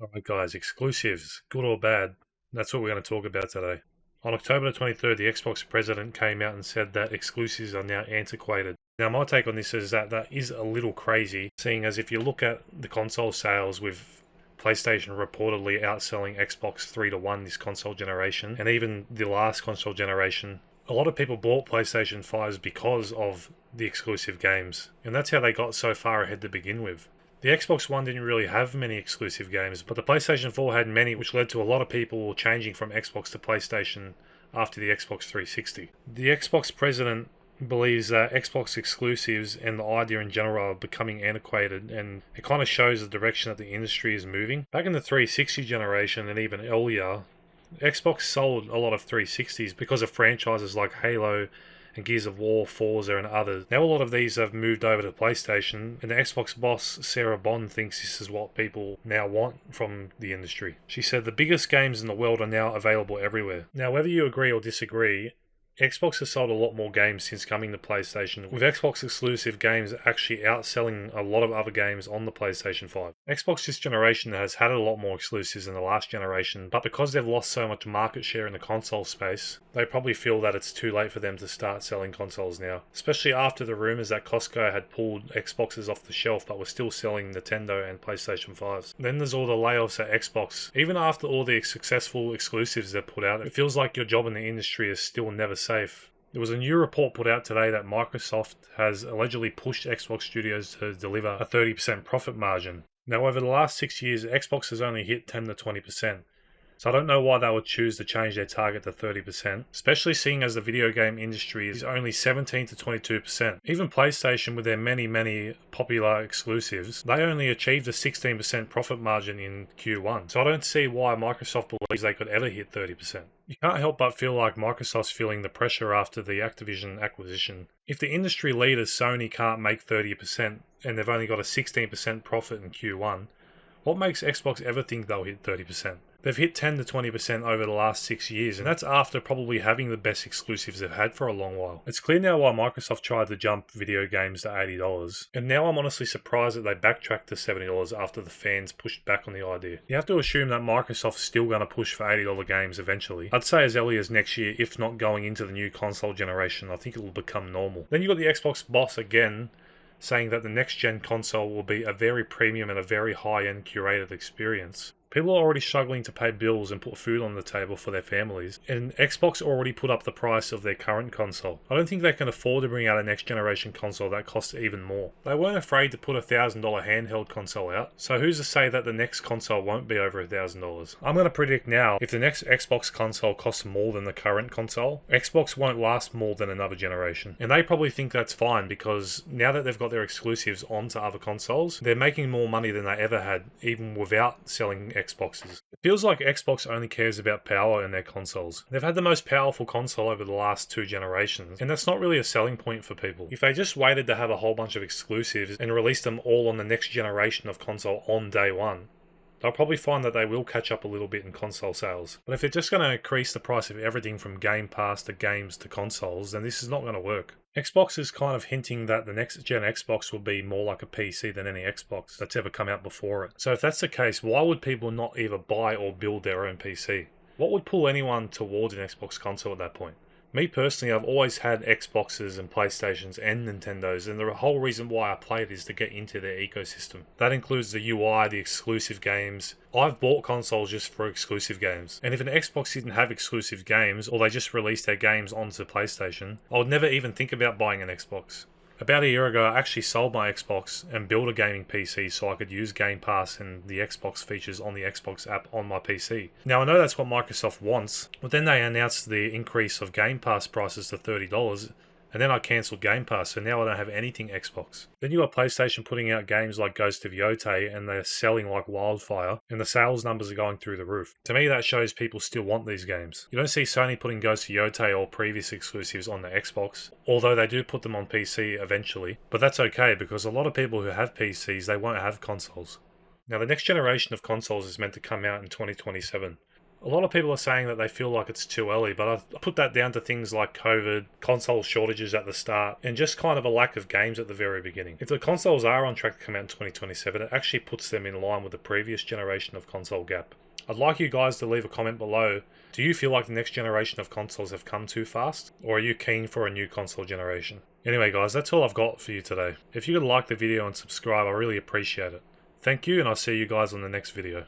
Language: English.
Alright guys, exclusives, good or bad, that's what we're going to talk about today. On October the 23rd, the Xbox president came out and said that exclusives are now antiquated. Now my take on this is that that is a little crazy, seeing as if you look at the console sales with PlayStation reportedly outselling Xbox 3 to 1 this console generation, and even the last console generation, a lot of people bought PlayStation 5s because of the exclusive games, and that's how they got so far ahead to begin with. The Xbox One didn't really have many exclusive games, but the PlayStation 4 had many, which led to a lot of people changing from Xbox to PlayStation after the Xbox 360. The Xbox president believes that Xbox exclusives and the idea in general are becoming antiquated, and it kind of shows the direction that the industry is moving. Back in the 360 generation and even earlier, Xbox sold a lot of 360s because of franchises like Halo and Gears of War, Forza, and others. Now a lot of these have moved over to PlayStation, and the Xbox boss, Sarah Bond, thinks this is what people now want from the industry. She said the biggest games in the world are now available everywhere. Now whether you agree or disagree, Xbox has sold a lot more games since coming to PlayStation, with Xbox exclusive games actually outselling a lot of other games on the PlayStation 5. Xbox this generation has had a lot more exclusives than the last generation, but because they've lost so much market share in the console space, they probably feel that it's too late for them to start selling consoles now, especially after the rumours that Costco had pulled Xboxes off the shelf but were still selling Nintendo and PlayStation 5s. Then there's all the layoffs at Xbox. Even after all the successful exclusives they've put out, it feels like your job in the industry is still never safe. There was a new report put out today that Microsoft has allegedly pushed Xbox studios to deliver a 30% profit margin. Now over the last 6 years, Xbox has only hit 10 to 20%. So I don't know why they would choose to change their target to 30%, especially seeing as the video game industry is only 17 to 22%. Even PlayStation, with their many popular exclusives, they only achieved a 16% profit margin in Q1. So I don't see why Microsoft believes they could ever hit 30%. You can't help but feel like Microsoft's feeling the pressure after the Activision acquisition. If the industry leaders Sony can't make 30% and they've only got a 16% profit in Q1, what makes Xbox ever think they'll hit 30%? They've hit 10 to 20% over the last 6 years, and that's after probably having the best exclusives they've had for a long while. It's clear now why Microsoft tried to jump video games to $80, and now I'm honestly surprised that they backtracked to $70 after the fans pushed back on the idea. You have to assume that Microsoft's still going to push for $80 games eventually. I'd say as early as next year, if not going into the new console generation. I think it will become normal. Then you've got the Xbox boss again, saying that the next-gen console will be a very premium and a very high-end curated experience. People are already struggling to pay bills and put food on the table for their families, and Xbox already put up the price of their current console. I don't think they can afford to bring out a next generation console that costs even more. They weren't afraid to put a $1,000 handheld console out, so who's to say that the next console won't be over $1,000? I'm going to predict now, if the next Xbox console costs more than the current console, Xbox won't last more than another generation. And they probably think that's fine, because now that they've got their exclusives onto other consoles, they're making more money than they ever had, even without selling Xboxes. It feels like Xbox only cares about power in their consoles. They've had the most powerful console over the last 2 generations, and that's not really a selling point for people. If they just waited to have a whole bunch of exclusives and released them all on the next generation of console on day one, they'll probably find that they will catch up a little bit in console sales. But if they're just going to increase the price of everything from Game Pass to games to consoles, then this is not going to work. Xbox is kind of hinting that the next gen Xbox will be more like a PC than any Xbox that's ever come out before it. So if that's the case, why would people not either buy or build their own PC? What would pull anyone towards an Xbox console at that point? Me personally, I've always had Xboxes and PlayStations and Nintendos, and the whole reason why I play it is to get into their ecosystem. That includes the UI, the exclusive games. I've bought consoles just for exclusive games, and if an Xbox didn't have exclusive games, or they just released their games onto PlayStation, I would never even think about buying an Xbox. About a year ago, I actually sold my Xbox and built a gaming PC so I could use Game Pass and the Xbox features on the Xbox app on my PC. Now, I know that's what Microsoft wants, but then they announced the increase of Game Pass prices to $30, and then I cancelled Game Pass, so now I don't have anything Xbox. Then you got PlayStation putting out games like Ghost of Yotei, and they're selling like wildfire, and the sales numbers are going through the roof. To me, that shows people still want these games. You don't see Sony putting Ghost of Yotei or previous exclusives on the Xbox, although they do put them on PC eventually. But that's okay, because a lot of people who have PCs, they won't have consoles. Now, the next generation of consoles is meant to come out in 2027. A lot of people are saying that they feel like it's too early, but I put that down to things like COVID, console shortages at the start, and just kind of a lack of games at the very beginning. If the consoles are on track to come out in 2027, it actually puts them in line with the previous generation of console gap. I'd like you guys to leave a comment below. Do you feel like the next generation of consoles have come too fast? Or are you keen for a new console generation? Anyway guys, that's all I've got for you today. If you could like the video and subscribe, I really appreciate it. Thank you, and I'll see you guys on the next video.